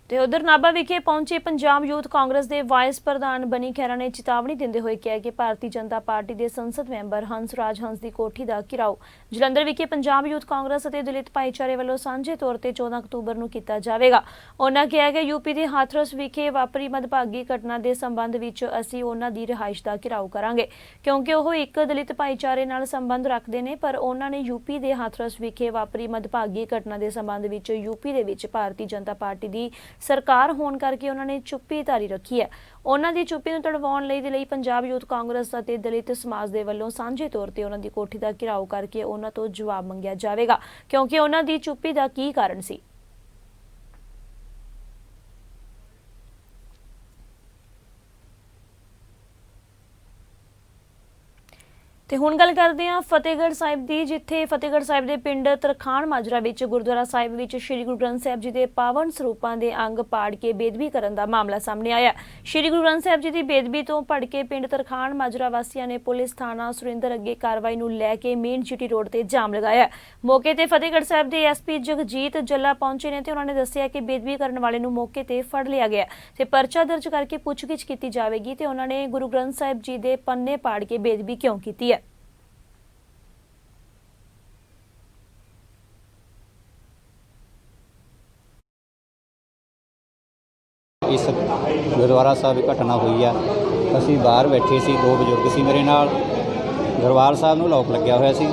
ਤੇ ਉਧਰ ਨਾਭਾ ਵਿਖੇ ਪਹੁੰਚੇ ਪੰਜਾਬ ਯੂਥ ਕਾਂਗਰਸ ਦੇ ਵਾਈਸ ਪ੍ਰਧਾਨ ਬਨੀ ਖਹਿਰਾ ਨੇ ਚੇਤਾਵਨੀ ਦਿੰਦੇ ਹੋਏ ਕਿਹਾ ਕਿ ਭਾਰਤੀ ਜਨਤਾ ਪਾਰਟੀ ਦੇ ਸੰਸਦ ਮੈਂਬਰ ਹੰਸਰਾਜ ਹੰਸ ਦੀ ਕੋਠੀ ਦਾ ਘਿਰਾਓ ਜਲੰਧਰ ਵਿਖੇ ਪੰਜਾਬ ਯੂਥ ਕਾਂਗਰਸ ਅਤੇ ਦਲਿਤ ਭਾਈਚਾਰੇ ਵੱਲੋਂ ਸਾਂਝੇ ਤੌਰ ਤੇ 14 ਅਕਤੂਬਰ ਨੂੰ ਕੀਤਾ ਜਾਵੇਗਾ। ਉਹਨਾਂ ਕਿਹਾ ਕਿ यूपी ਦੇ ਹਾਥਰਸ ਵਿਖੇ ਵਾਪਰੀ ਮੰਦਭਾਗੀ ਘਟਨਾ ਦੇ ਸੰਬੰਧ ਵਿੱਚ ਅਸੀਂ ਉਹਨਾਂ ਦੀ ਰਿਹਾਇਸ਼ ਦਾ ਘਿਰਾਓ ਕਰਾਂਗੇ ਕਿਉਂਕਿ ਉਹ ਇੱਕ ਦਲਿਤ ਭਾਈਚਾਰੇ ਨਾਲ ਸੰਬੰਧ ਰੱਖਦੇ ਨੇ, ਪਰ ਉਹਨਾਂ ਨੇ यूपी ਦੇ ਹਾਥਰਸ ਵਿਖੇ ਵਾਪਰੀ ਮੰਦਭਾਗੀ ਘਟਨਾ ਦੇ ਸੰਬੰਧ ਵਿੱਚ यूपी ਦੇ ਵਿੱਚ ਭਾਰਤੀ ਜਨਤਾ ਪਾਰਟੀ ਦੀ ਸਰਕਾਰ ਹੋਣ ਕਰਕੇ ਉਹਨਾਂ ਨੇ ਚੁੱਪੀ ਧਾਰੀ ਰੱਖੀ ਹੈ। ਉਹਨਾਂ ਦੀ ਚੁੱਪੀ ਨੂੰ ਤੜਵਾਉਣ ਲਈ ਪੰਜਾਬ ਯੂਥ ਕਾਂਗਰਸ ਅਤੇ ਦਲਿਤ ਸਮਾਜ ਦੇ ਵੱਲੋਂ ਸਾਂਝੇ ਤੌਰ ਤੇ ਉਹਨਾਂ ਦੀ ਕੋਠੀ ਦਾ ਘਿਰਾਓ ਕਰਕੇ ਉਹਨਾਂ ਤੋਂ ਜਵਾਬ ਮੰਗਿਆ ਜਾਵੇਗਾ ਕਿਉਂਕਿ ਉਹਨਾਂ ਦੀ ਚੁੱਪੀ ਦਾ ਕੀ ਕਾਰਨ ਸੀ। ਤੇ ਹੁਣ ਗੱਲ ਕਰਦੇ ਹਾਂ ਫਤਿਹਗੜ੍ਹ ਸਾਹਿਬ ਦੀ, ਜਿੱਥੇ ਫਤਿਹਗੜ੍ਹ ਸਾਹਿਬ ਦੇ ਪਿੰਡ ਤਰਖਾਣ ਮਾਜਰਾ ਵਿੱਚ ਗੁਰਦੁਆਰਾ ਸਾਹਿਬ ਵਿੱਚ ਸ੍ਰੀ ਗੁਰੂ ਗ੍ਰੰਥ ਸਾਹਿਬ ਜੀ ਦੇ ਪਾਵਨ ਸਰੂਪਾਂ ਦੇ ਅੰਗ ਪਾੜ ਕੇ ਬੇਅਦਬੀ ਕਰਨ ਦਾ ਮਾਮਲਾ ਸਾਹਮਣੇ ਆਇਆ। ਸ੍ਰੀ ਗੁਰੂ ਗ੍ਰੰਥ ਸਾਹਿਬ ਜੀ ਦੀ ਬੇਅਦਬੀ ਤੋਂ ਭੜਕੇ ਪਿੰਡ ਤਰਖਾਣ ਮਾਜਰਾ ਵਾਸੀਆਂ ਨੇ ਪੁਲਿਸ ਥਾਣਾ ਸੁਰਿੰਦਰ ਅੱਗੇ ਕਾਰਵਾਈ ਨੂੰ ਲੈ ਕੇ ਮੇਨ ਜੀਟੀ ਰੋਡ ਤੇ ਜਾਮ ਲਗਾਇਆ। ਮੌਕੇ ਤੇ ਫਤਿਹਗੜ੍ਹ ਸਾਹਿਬ ਦੇ ਐਸਪੀ ਜਗਜੀਤ ਜੱਲਾ ਪਹੁੰਚੇ ਨੇ ਤੇ ਉਹਨਾਂ ਨੇ ਦੱਸਿਆ ਕਿ ਬੇਅਦਬੀ ਕਰਨ ਵਾਲੇ ਨੂੰ ਮੌਕੇ ਤੇ ਫੜ ਲਿਆ ਗਿਆ ਤੇ ਪਰਚਾ ਦਰਜ ਕਰਕੇ ਪੁੱਛਗਿੱਛ ਕੀਤੀ ਜਾਵੇਗੀ ਤੇ ਉਹਨਾਂ ਨੇ ਗੁਰੂ ਗ੍ਰੰਥ ਸਾਹਿਬ ਜੀ ਦੇ ਪੰਨੇ ਪਾੜ ਕੇ ਬੇਅਦਬੀ ਕਿਉਂ ਕੀਤੀ ਹੈ।
इस गुरुद्वारा साहब घटना हुई है। असी बाहर बैठे सी, दो बजुर्ग सी मेरे नाल। दरबार साहब नूं लॉक लग्या होया सी।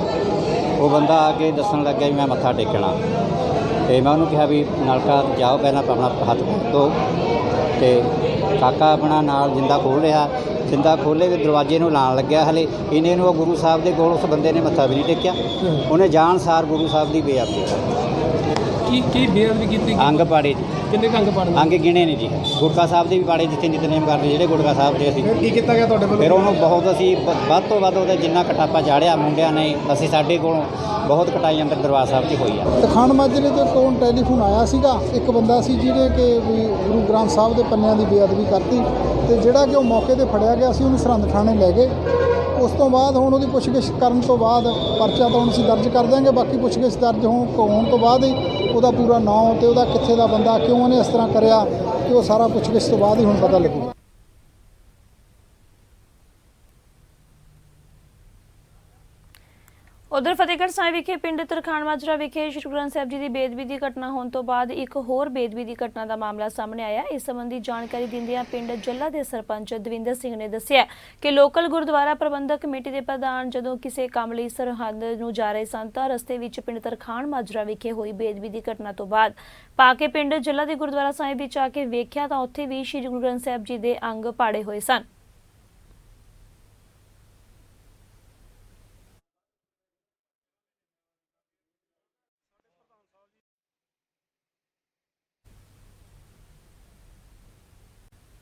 वो बंदा आके दसन लग गया भी मैं मत्था टेकना, तो मैं उन्होंने कहा भी नलका जाओ पहला अपना हथ धो। तो काका अपना नाल जिंदा खोल लिया, जिंदा खोले तो दरवाजे नूं लाण लग्या। हले इन्हें नूं गुरु साहब के कोल उस बंदे ने मत्था भी नहीं टेकिया। उन्हें जान सार गुरु साहब की बेअदबी
की बेअदबी की
अंग पाड़े जी।
किन्ने अंग पाड़े?
अंग गिने नहीं जी। गुरका साहब के भी पाड़े जिथे नितनेम करते ਜਿਹੜੇ ਗੁਰਕਾ ਸਾਹਿਬ ਦੇ ਅਸੀਂ
ਕੀ ਕੀਤਾ ਗਿਆ ਤੁਹਾਡੇ ਵੱਲੋਂ?
ਫਿਰ ਉਹਨੂੰ ਬਹੁਤ ਅਸੀਂ ਵੱਧ ਤੋਂ ਵੱਧ ਉਹਦੇ ਜਿੰਨਾ ਕਟਾਪਾ ਚਾੜਿਆ ਮੁੰਡਿਆਂ ਨੇ। ਅਸੀਂ ਸਾਡੇ ਕੋਲੋਂ ਬਹੁਤ ਕਟਾਈ ਅੰਦਰ ਦਰਬਾਰ ਸਾਹਿਬ 'ਚ ਹੋਈ ਆ।
ਤਰਖਾਣ ਮਾਜਰੇ ਤੋਂ ਕੋਲ ਟੈਲੀਫੋਨ ਆਇਆ ਸੀਗਾ, ਇੱਕ ਬੰਦਾ ਸੀ ਜਿਹਨੇ ਕਿ ਵੀ ਗੁਰੂ ਗ੍ਰੰਥ ਸਾਹਿਬ ਦੇ ਪੰਨਿਆਂ ਦੀ ਬੇਅਦਬੀ ਕਰਤੀ ਤੇ ਜਿਹੜਾ ਕਿ ਉਹ ਮੌਕੇ ਤੇ ਫੜਿਆ ਗਿਆ ਸੀ, ਉਹਨੂੰ ਸਰਹੰਦ ਥਾਣੇ ਲੈ ਗਏ। ਉਸ ਤੋਂ ਬਾਅਦ ਹੁਣ ਉਹਦੀ ਪੁੱਛਗਿੱਛ ਕਰਨ ਤੋਂ ਬਾਅਦ ਪਰਚਾ ਤਾਂ ਹੁਣ ਅਸੀਂ ਦਰਜ ਕਰ ਦਿਆਂਗੇ। ਬਾਕੀ ਪੁੱਛਗਿੱਛ ਦਰਜ ਹੋਣ ਤੋਂ ਬਾਅਦ ਹੀ ਉਹਦਾ ਪੂਰਾ ਨਾਂ ਤੇ ਉਹਦਾ ਕਿੱਥੇ ਦਾ ਬੰਦਾ, ਕਿਉਂ ਉਹਨੇ ਇਸ ਤਰ੍ਹਾਂ ਕਰਿਆ, ਕਿ ਉਹ ਸਾਰਾ ਪੁੱਛਗਿੱਛ ਤੋਂ ਬਾਅਦ ਹੀ ਹੁਣ ਪਤਾ ਲੱਗੂਗਾ।
ਉਧਰ ਫਤਿਹਗੜ੍ਹ ਸਾਹਿਬ ਵਿਖੇ ਪਿੰਡ ਤਰਖਾਣ ਮਾਜਰਾ ਵਿਖੇ ਸ੍ਰੀ ਗੁਰੂ ਗ੍ਰੰਥ ਸਾਹਿਬ ਜੀ ਦੀ ਬੇਅਦਬੀ ਦੀ ਘਟਨਾ ਹੋਣ ਤੋਂ ਬਾਅਦ ਇੱਕ ਹੋਰ ਬੇਅਦਬੀ ਦੀ ਘਟਨਾ ਦਾ ਮਾਮਲਾ ਸਾਹਮਣੇ ਆਇਆ। ਇਸ ਸੰਬੰਧੀ ਜਾਣਕਾਰੀ ਦਿੰਦਿਆਂ ਪਿੰਡ ਜੱਲਾ ਦੇ ਸਰਪੰਚ ਦਵਿੰਦਰ ਸਿੰਘ ਨੇ ਦੱਸਿਆ ਕਿ ਲੋਕਲ ਗੁਰਦੁਆਰਾ ਪ੍ਰਬੰਧਕ ਕਮੇਟੀ ਦੇ ਪ੍ਰਧਾਨ ਜਦੋਂ ਕਿਸੇ ਕੰਮ ਲਈ ਸਰਹੱਦ ਨੂੰ ਜਾ ਰਹੇ ਸਨ ਤਾਂ ਰਸਤੇ ਵਿੱਚ ਪਿੰਡ ਤਰਖਾਣ ਮਾਜਰਾ ਵਿਖੇ ਹੋਈ ਬੇਅਦਬੀ ਦੀ ਘਟਨਾ ਤੋਂ ਬਾਅਦ ਪਾ ਕੇ ਪਿੰਡ ਜੱਲਾ ਦੇ ਗੁਰਦੁਆਰਾ ਸਾਹਿਬ ਵਿੱਚ ਆ ਕੇ ਵੇਖਿਆ ਤਾਂ ਉੱਥੇ ਵੀ ਸ੍ਰੀ ਗੁਰੂ ਗ੍ਰੰਥ ਸਾਹਿਬ ਜੀ ਦੇ ਅੰਗ ਪਾੜੇ ਹੋਏ ਸਨ।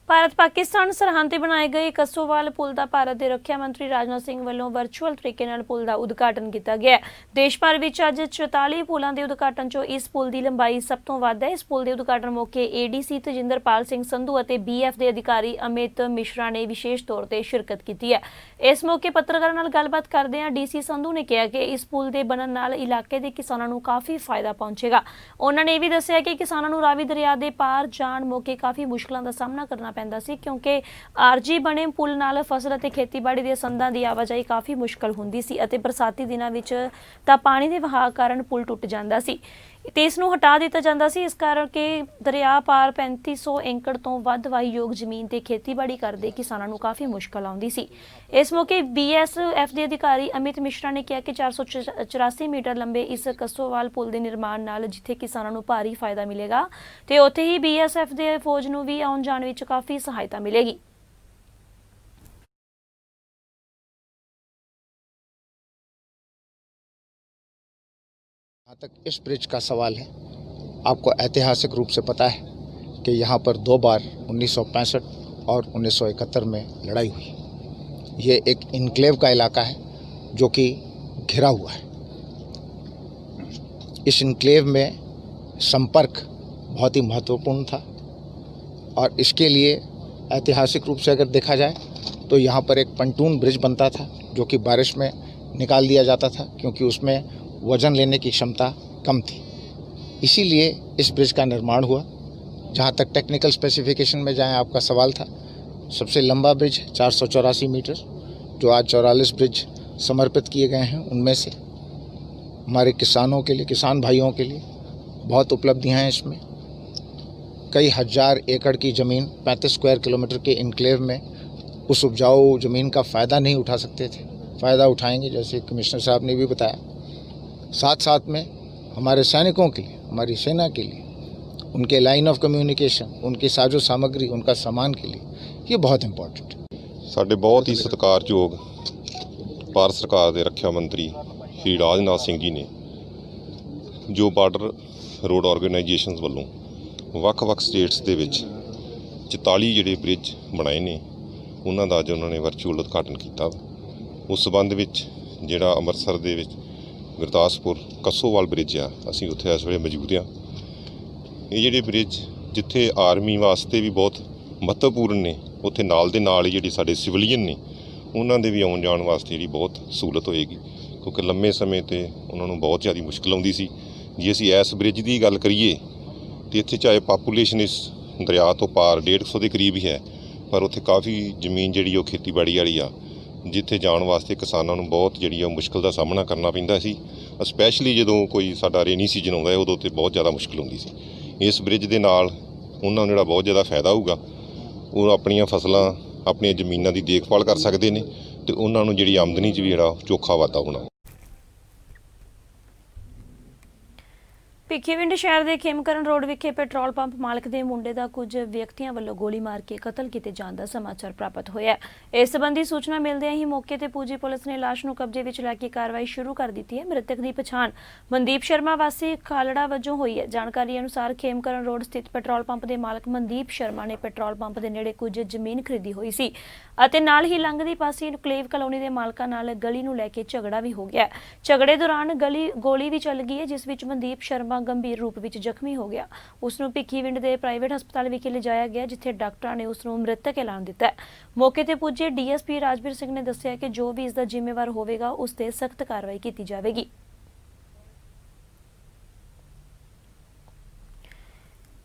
ਭਾਰਤ ਪਾਕਿਸਤਾਨ ਸਰਹੱਦ ਤੇ ਬਣਾਏ ਗਏ ਕਸੋਵਾਲ ਪੁਲ ਦਾ ਭਾਰਤ ਦੇ ਰੱਖਿਆ ਮੰਤਰੀ ਰਾਜਨਾਥ ਸਿੰਘ ਵੱਲੋਂ ਵਰਚੁਅਲ ਤਰੀਕੇ ਨਾਲ ਪੁਲ ਦਾ ਉਦਘਾਟਨ ਕੀਤਾ ਗਿਆ। ਦੇਸ਼ ਭਰ ਵਿੱਚ ਅੱਜ 44 ਪੁਲਾਂ ਦੇ ਉਦਘਾਟਨ 'ਚੋਂ ਇਸ ਪੁਲ ਦੀ ਲੰਬਾਈ ਸਭ ਤੋਂ ਵੱਧ ਹੈ। ਇਸ ਪੁਲ ਦੇ ਉਦਘਾਟਨ ਮੌਕੇ ਏਡੀਸੀ ਤਜਿੰਦਰਪਾਲ ਸਿੰਘ ਸੰਧੂ ਅਤੇ BF ਦੇ ਅਧਿਕਾਰੀ ਅਮਿਤ ਮਿਸ਼ਰਾ ਨੇ ਵਿਸ਼ੇਸ਼ ਤੌਰ ਤੇ ਸ਼ਿਰਕਤ ਕੀਤੀ ਹੈ। ਇਸ ਮੌਕੇ ਪੱਤਰਕਾਰਾਂ ਨਾਲ ਗੱਲਬਾਤ ਕਰਦਿਆਂ DC ਸੰਧੂ ਨੇ ਕਿਹਾ ਕਿ ਇਸ ਪੁਲ ਦੇ ਬਣਨ ਨਾਲ ਇਲਾਕੇ ਦੇ ਕਿਸਾਨਾਂ ਨੂੰ ਕਾਫੀ ਫਾਇਦਾ ਪਹੁੰਚੇਗਾ। ਉਹਨਾਂ ਨੇ ਇਹ ਵੀ ਦੱਸਿਆ ਕਿ ਕਿਸਾਨਾਂ ਨੂੰ ਰਾਵੀ ਦਰਿਆ ਦੇ ਪਾਰ ਜਾਣ ਮੌਕੇ ਕਾਫੀ ਮੁਸ਼ਕਲਾਂ ਦਾ ਸਾਹਮਣਾ ਕਰਨਾ ਪੈਂਦਾ ਸੀ, ਕਿਉਂਕਿ ਆਰਜੀ ਬਣੇ ਪੁਲ ਨਾਲ ਫਸਲ ਅਤੇ ਖੇਤੀਬਾੜੀ ਦੇ ਸੰਦਾਂ ਦੀ ਆਵਾਜਾਈ ਕਾਫੀ ਮੁਸ਼ਕਲ ਹੁੰਦੀ ਸੀ ਅਤੇ ਬਰਸਾਤੀ ਦਿਨਾਂ ਵਿੱਚ ਤਾਂ ਪਾਣੀ ਦੇ ਵਹਾਅ ਕਾਰਨ ਪੁਲ ਟੁੱਟ ਜਾਂਦਾ ਸੀ ਤੇ ਇਸ ਨੂੰ ਹਟਾ ਦਿੱਤਾ ਜਾਂਦਾ ਸੀ। ਇਸ ਕਰਕੇ ਦਰਿਆ ਪਾਰ 3500 ਏਕੜ ਤੋਂ ਵੱਧ ਵਾਹੀਯੋਗ ਜ਼ਮੀਨ ਤੇ ਖੇਤੀਬਾੜੀ ਕਰਦੇ ਕਿਸਾਨਾਂ ਨੂੰ ਕਾਫੀ ਮੁਸ਼ਕਲ ਆਉਂਦੀ ਸੀ। ਇਸ ਮੌਕੇ BSF ਦੇ ਅਧਿਕਾਰੀ ਅਮਿਤ ਮਿਸ਼ਰਾ ਨੇ ਕਿਹਾ ਕਿ 484 ਮੀਟਰ ਲੰਬੇ ਇਸ ਕਸੋਵਾਲ ਪੁਲ ਦੇ ਨਿਰਮਾਣ ਨਾਲ ਜਿੱਥੇ ਕਿਸਾਨਾਂ ਨੂੰ ਭਾਰੀ ਫਾਇਦਾ ਮਿਲੇਗਾ ਤੇ ਉੱਥੇ ਹੀ BSF ਦੇ ਫੌਜ ਨੂੰ ਵੀ ਆਉਣ ਜਾਣ ਵਿੱਚ ਕਾਫੀ ਸਹਾਇਤਾ ਮਿਲੇਗੀ।
जहाँ तक इस ब्रिज का सवाल है, आपको ऐतिहासिक रूप से पता है कि यहाँ पर 2 बार 1965 और 1971 में लड़ाई हुई। ये एक इनक्लेव का इलाका है जो कि घिरा हुआ है। इस इनक्लेव में संपर्क बहुत ही महत्वपूर्ण था और इसके लिए ऐतिहासिक रूप से अगर देखा जाए तो यहाँ पर एक पंटून ब्रिज बनता था जो कि बारिश में निकाल दिया जाता था क्योंकि उसमें वज़न लेने की क्षमता कम थी। इसीलिए इस ब्रिज का निर्माण हुआ। जहाँ तक टेक्निकल स्पेसिफिकेशन में जाएं, आपका सवाल था, सबसे लंबा ब्रिज 484 मीटर जो आज 44 ब्रिज समर्पित किए गए हैं, उनमें से हमारे किसानों के लिए, किसान भाइयों के लिए बहुत उपलब्धियाँ हैं। इसमें कई हज़ार एकड़ की ज़मीन 35 स्क्वायर किलोमीटर के इनक्लेव में उस उपजाऊ ज़मीन का फ़ायदा नहीं उठा सकते थे, फ़ायदा उठाएंगे जैसे कमिश्नर साहब ने भी बताया। साथ साथ में हमारे सैनिकों के लिए, हमारी सेना के लिए, उनके लाइन ऑफ कम्युनिकेशन, उनकी साजो सामग्री, उनका सामान के लिए ये बहुत इंपॉर्टेंट है।
ਸਾਡੇ ਬਹੁਤ ਹੀ ਸਤਿਕਾਰਯੋਗ ਭਾਰਤ ਸਰਕਾਰ ਦੇ ਰੱਖਿਆ ਮੰਤਰੀ ਸ਼੍ਰੀ ਰਾਜਨਾਥ ਸਿੰਘ ਜੀ ਨੇ ਜੋ ਬਾਰਡਰ ਰੋਡ ਆਰਗੇਨਾਈਜੇਸ਼ਨਸ ਵੱਲੋਂ ਵੱਖ-ਵੱਖ ਸਟੇਟਸ ਦੇ ਵਿੱਚ 44 ਜਿਹੜੇ ਬ੍ਰਿਜ ਬਣਾਏ ਨੇ ਉਹਨਾਂ ਦਾ ਅੱਜ ਉਹਨਾਂ ਨੇ ਵਰਚੁਅਲ ਉਦਘਾਟਨ ਕੀਤਾ। ਉਸ ਸਬੰਧ ਵਿੱਚ ਜਿਹੜਾ ਅੰਮ੍ਰਿਤਸਰ ਦੇ ਵਿੱਚ ਗੁਰਦਾਸਪੁਰ ਕੱਸੋਵਾਲ ਬ੍ਰਿਜ ਆ, ਅਸੀਂ ਉੱਥੇ ਇਸ ਵੇਲੇ ਮੌਜੂਦ ਹਾਂ। ਇਹ ਜਿਹੜੇ ਬ੍ਰਿਜ ਜਿੱਥੇ ਆਰਮੀ ਵਾਸਤੇ ਵੀ ਬਹੁਤ ਮਹੱਤਵਪੂਰਨ ਨੇ, ਉੱਥੇ ਨਾਲ ਦੇ ਨਾਲ ਹੀ ਜਿਹੜੀ ਸਾਡੇ ਸਿਵਲੀਅਨ ਨੇ ਉਹਨਾਂ ਦੇ ਵੀ ਆਉਣ ਜਾਣ ਵਾਸਤੇ ਜਿਹੜੀ ਬਹੁਤ ਸਹੂਲਤ ਹੋਏਗੀ, ਕਿਉਂਕਿ ਲੰਮੇ ਸਮੇਂ 'ਤੇ ਉਹਨਾਂ ਨੂੰ ਬਹੁਤ ਜ਼ਿਆਦਾ ਮੁਸ਼ਕਿਲ ਆਉਂਦੀ ਸੀ। ਜੇ ਅਸੀਂ ਇਸ ਬ੍ਰਿਜ ਦੀ ਗੱਲ ਕਰੀਏ ਤਾਂ ਇੱਥੇ ਚਾਹੇ ਪਾਪੂਲੇਸ਼ਨ ਇਸ ਦਰਿਆ ਤੋਂ ਪਾਰ 150 ਦੇ ਕਰੀਬ ਹੀ ਹੈ, ਪਰ ਉੱਥੇ ਕਾਫੀ ਜ਼ਮੀਨ ਜਿਹੜੀ ਉਹ ਖੇਤੀਬਾੜੀ ਵਾਲੀ ਆ, ਜਿੱਥੇ ਜਾਣ ਵਾਸਤੇ ਕਿਸਾਨਾਂ ਨੂੰ ਬਹੁਤ ਜਿਹੜੀ ਆ ਮੁਸ਼ਕਿਲ ਦਾ ਸਾਹਮਣਾ ਕਰਨਾ ਪੈਂਦਾ ਸੀ। ਸਪੈਸ਼ਲੀ ਜਦੋਂ ਕੋਈ ਸਾਡਾ ਰੇਨੀ ਸੀਜ਼ਨ ਆਉਂਦਾ ਹੈ, ਉਦੋਂ ਤੇ ਬਹੁਤ ਜ਼ਿਆਦਾ ਮੁਸ਼ਕਿਲ ਹੁੰਦੀ ਸੀ। ਇਸ ਬ੍ਰਿਜ ਦੇ ਨਾਲ ਉਹਨਾਂ ਨੂੰ ਜਿਹੜਾ ਬਹੁਤ ਜ਼ਿਆਦਾ ਫਾਇਦਾ ਹੋਊਗਾ, ਉਹ ਆਪਣੀਆਂ ਫਸਲਾਂ, ਆਪਣੀਆਂ ਜ਼ਮੀਨਾਂ ਦੀ ਦੇਖਭਾਲ ਕਰ ਸਕਦੇ ਨੇ ਅਤੇ ਉਹਨਾਂ ਨੂੰ ਜਿਹੜੀ ਆਮਦਨੀ 'ਚ ਵੀ ਜਿਹੜਾ ਚੋਖਾ ਵਾਧਾ ਹੋਣਾ।
ਭਿੱਖੀਵਿੰਡ ਸ਼ਹਿਰ ਦੇ ਖੇਮਕਰਨ ਰੋਡ ਵਿਖੇ ਪੈਟਰੋਲ ਪੰਪ ਮਾਲਕ ਦੇ ਮੁੰਡੇ ਦਾ ਕੁਝ ਵਿਅਕਤੀਆਂ ਵੱਲੋਂ ਗੋਲੀ ਮਾਰ ਕੇ ਕਤਲ ਕੀਤੇ ਜਾਣ ਦਾ ਸਮਾਚਾਰ ਪ੍ਰਾਪਤ ਹੋਇਆ ਹੈ। ਇਸ ਸੰਬੰਧੀ ਸੂਚਨਾ ਮਿਲਦਿਆਂ ਹੀ ਮੌਕੇ ਤੇ ਪੁੱਜੀ ਪੁਲਿਸ ਨੇ ਲਾਸ਼ ਨੂੰ ਕਬਜ਼ੇ ਵਿੱਚ ਲੈ ਕੇ ਕਾਰਵਾਈ ਸ਼ੁਰੂ ਕਰ ਦਿੱਤੀ ਹੈ। ਮ੍ਰਿਤਕ ਦੀ ਪਛਾਣ ਮਨਦੀਪ ਸ਼ਰਮਾ ਵਾਸੀ ਖਾਲੜਾ ਵਜੋਂ ਹੋਈ ਹੈ। ਜਾਣਕਾਰੀ ਅਨੁਸਾਰ ਖੇਮਕਰਨ ਰੋਡ ਸਥਿਤ ਪੈਟਰੋਲ ਪੰਪ ਦੇ ਮਾਲਕ ਮਨਦੀਪ ਸ਼ਰਮਾ ਨੇ ਪੈਟਰੋਲ ਪੰਪ ਦੇ ਨੇੜੇ ਕੁਝ ਜ਼ਮੀਨ ਖਰੀਦੀ ਹੋਈ ਸੀ ਅਤੇ ਨਾਲ ਹੀ ਲੰਘਦੀ ਪਾਸੇ ਇਨਕਲੇਵ ਕਲੋਨੀ ਦੇ ਮਾਲਕਾਂ ਨਾਲ ਗਲੀ ਨੂੰ ਲੈ ਕੇ ਝਗੜਾ ਵੀ ਹੋ ਗਿਆ। ਝਗੜੇ ਦੌਰਾਨ ਗੋਲੀ ਵੀ ਚੱਲ ਗਈ ਹੈ, ਜਿਸ ਵਿੱਚ ਮਨਦੀਪ ਸ਼ਰਮਾ ਗੰਭੀਰ ਰੂਪ ਵਿੱਚ ਜ਼ਖਮੀ ਹੋ ਗਿਆ। ਉਸ ਨੂੰ ਭਿੱਖੀਵਿੰਡ ਦੇ ਪ੍ਰਾਈਵੇਟ ਹਸਪਤਾਲ ਵਿਖੇ ਲਿਜਾਇਆ ਗਿਆ, ਜਿੱਥੇ ਡਾਕਟਰਾਂ ਨੇ ਉਸ ਨੂੰ ਮ੍ਰਿਤਕ ਐਲਾਨ ਦਿੱਤਾ। ਮੌਕੇ ਤੇ ਪੁੱਜੇ ਡੀਐਸਪੀ ਰਾਜਵੀਰ ਸਿੰਘ ਨੇ ਦੱਸਿਆ ਕਿ ਜੋ ਵੀ ਇਸ ਦਾ ਜ਼ਿੰਮੇਵਾਰ ਹੋਵੇਗਾ ਉਸ ਤੇ ਸਖਤ ਕਾਰਵਾਈ ਕੀਤੀ ਜਾਵੇਗੀ।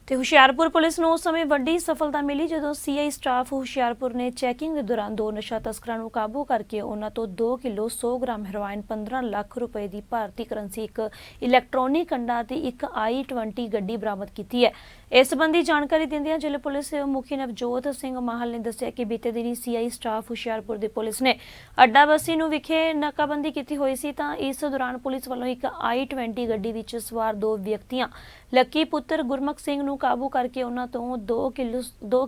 ਤੇ ਹੁਸ਼ਿਆਰਪੁਰ ਪੁਲਿਸ ਨੂੰ ਉਸ ਸਮੇਂ ਵੱਡੀ ਸਫਲਤਾ ਮਿਲੀ ਜਦੋਂ ਸੀਆਈ ਸਟਾਫ ਹੁਸ਼ਿਆਰਪੁਰ ਨੇ ਚੈਕਿੰਗ ਦੇ ਦੌਰਾਨ 2 ਨਸ਼ਾ ਤਸਕਰਾਂ ਨੂੰ ਕਾਬੂ ਕਰਕੇ ਉਹਨਾਂ ਤੋਂ 2 ਕਿਲੋ 100 ਗ੍ਰਾਮ ਹੈਰੋਇਨ, 15 ਲੱਖ ਰੁਪਏ ਦੀ ਭਾਰਤੀ ਕਰੰਸੀ, ਇੱਕ ਇਲੈਕਟ੍ਰੋਨਿਕ ਕੰਡਾ ਤੇ ਇੱਕ i20 ਗੱਡੀ ਬਰਾਮਦ ਕੀਤੀ ਹੈ। ਇਸ ਸੰਬੰਧੀ ਜਾਣਕਾਰੀ ਦਿੰਦਿਆਂ ਜ਼ਿਲ੍ਹਾ ਪੁਲਿਸ ਮੁਖੀ ਨਵਜੋਤ ਸਿੰਘ ਮਾਹਲ ਨੇ ਦੱਸਿਆ ਕਿ ਬੀਤੇ ਦਿਨੀ ਸੀਆਈ ਸਟਾਫ ਹੁਸ਼ਿਆਰਪੁਰ ਦੀ ਪੁਲਿਸ ਨੇ ਅੱਡਾ ਬਸੀ ਨੂੰ ਵਿਖੇ ਨਾਕਾਬੰਦੀ ਕੀਤੀ ਹੋਈ ਸੀ, ਤਾਂ ਇਸ ਦੌਰਾਨ ਪੁਲਿਸ ਵੱਲੋਂ ਇੱਕ i20 ਗੱਡੀ ਵਿੱਚ ਸਵਾਰ 2 ਵਿਅਕਤੀਆਂ ਲੱਕੀ ਪੁੱਤਰ ਗੁਰਮੁਖ ਸਿੰਘ ਨੂੰ ਕਾਬੂ ਕਰਕੇ ਉਹਨਾਂ ਤੋਂ 2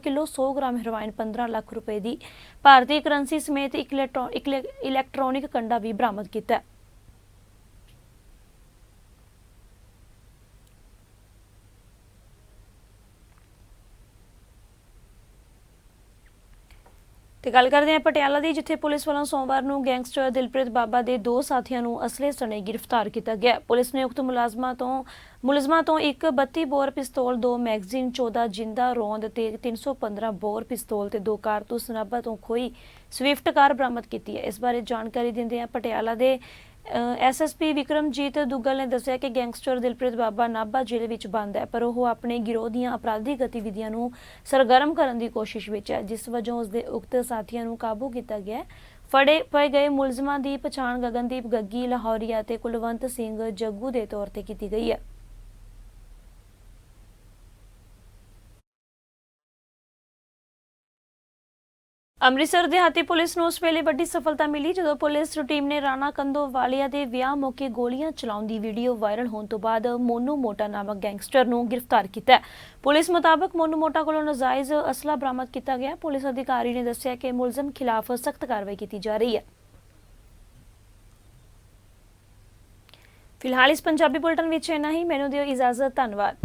ਕਿਲੋ 100 ਗ੍ਰਾਮ ਹੈਰੋਇਨ, 15 ਲੱਖ ਰੁਪਏ ਦੀ ਭਾਰਤੀ ਕਰੰਸੀ ਸਮੇਤ ਇੱਕ ਇਲੈਕਟ੍ਰੋਨਿਕ ਕੰਡਾ ਵੀ ਬਰਾਮਦ ਕੀਤਾ। ਤੇ ਗੱਲ ਕਰਦੇ ਹਾਂ ਪਟਿਆਲਾ ਦੀ, ਜਿੱਥੇ ਪੁਲਿਸ ਵੱਲੋਂ ਸੋਮਵਾਰ ਨੂੰ ਗੈਂਗਸਟਰ ਦਿਲਪ੍ਰੀਤ ਬਾਬਾ ਦੇ 2 ਸਾਥੀਆਂ ਨੂੰ ਅਸਲੇ ਸਣੇ ਗ੍ਰਿਫਤਾਰ ਕੀਤਾ ਗਿਆ। ਪੁਲਿਸ ਨੇ ਉਕਤ ਮੁਲਜ਼ਮਾਂ ਤੋਂ ਇੱਕ 32 ਬੋਰ ਪਿਸਤੌਲ, 2 ਮੈਗਜ਼ੀਨ, 14 ਜਿੰਦਾ ਰੌਂਦ ਤੇ 315 ਬੋਰ ਪਿਸਤੌਲ ਤੇ 2 ਕਾਰਤੂਸ ਨਾਭਾ ਤੋਂ ਖੋਈ ਸਵਿਫਟ ਕਾਰ ਬਰਾਮਦ ਕੀਤੀ ਹੈ। ਇਸ ਬਾਰੇ ਜਾਣਕਾਰੀ ਦਿੰਦਿਆਂ ਪਟਿਆਲਾ ਦੇ ਐਸਐਸਪੀ ਵਿਕਰਮਜੀਤ ਦੁੱਗਲ ਨੇ ਦੱਸਿਆ ਕਿ ਗੈਂਗਸਟਰ ਦਿਲਪ੍ਰੀਤ ਬਾਬਾ ਨਾਭਾ ਜ਼ਿਲ੍ਹੇ ਵਿੱਚ ਬੰਦ ਹੈ, ਪਰ ਉਹ ਆਪਣੇ ਗਿਰੋਹ ਦੀਆਂ ਅਪਰਾਧਿਕ ਗਤੀਵਿਧੀਆਂ ਨੂੰ ਸਰਗਰਮ ਕਰਨ ਦੀ ਕੋਸ਼ਿਸ਼ ਵਿੱਚ ਹੈ, ਜਿਸ ਵਜੋਂ ਉਸਦੇ ਉਕਤ ਸਾਥੀਆਂ ਨੂੰ ਕਾਬੂ ਕੀਤਾ ਗਿਆ। ਫੜੇ ਪਏ ਗਏ ਮੁਲਜ਼ਮਾਂ ਦੀ ਪਛਾਣ ਗਗਨਦੀਪ ਗੱਗੀ ਲਾਹੌਰੀਆ ਤੇ ਕੁਲਵੰਤ ਸਿੰਘ ਜੱਗੂ ਦੇ ਤੌਰ ਤੇ ਕੀਤੀ ਗਈ ਹੈ। ਅੰਮ੍ਰਿਤਸਰ ਦਿਹਾਤੀ ਪੁਲਿਸ ਨੂੰ ਉਸ ਵੇਲੇ ਵੱਡੀ ਸਫਲਤਾ ਮਿਲੀ ਜਦੋਂ ਪੁਲਿਸ ਟੀਮ ਨੇ ਰਾਣਾ ਕੰਦੋਵਾਲੀਆ ਦੇ ਵਿਆਹ ਮੌਕੇ ਗੋਲੀਆਂ ਚਲਾਉਣ ਦੀ ਵੀਡੀਓ ਵਾਇਰਲ ਹੋਣ ਤੋਂ ਬਾਅਦ ਮੋਨੂ ਮੋਟਾ ਨਾਮਕ ਗੈਂਗਸਟਰ ਨੂੰ ਗ੍ਰਿਫਤਾਰ ਕੀਤਾ। ਪੁਲਿਸ ਮੁਤਾਬਕ ਮੋਨੂ ਮੋਟਾ ਕੋਲੋਂ ਨਾਜਾਇਜ਼ ਅਸਲਾ ਬਰਾਮਦ ਕੀਤਾ ਗਿਆ। ਪੁਲਿਸ ਅਧਿਕਾਰੀ ਨੇ ਦੱਸਿਆ ਕਿ ਮੁਲਜ਼ਮ ਖਿਲਾਫ ਸਖਤ ਕਾਰਵਾਈ ਕੀਤੀ ਜਾ ਰਹੀ ਹੈ। ਫਿਲਹਾਲ ਇਸ ਪੰਜਾਬੀ ਬੁਲੇਟਿਨ ਵਿੱਚ ਇੰਨਾ ਹੀ। ਮੈਨੂੰ ਦਿਓ ਇਜਾਜ਼ਤ। ਧੰਨਵਾਦ।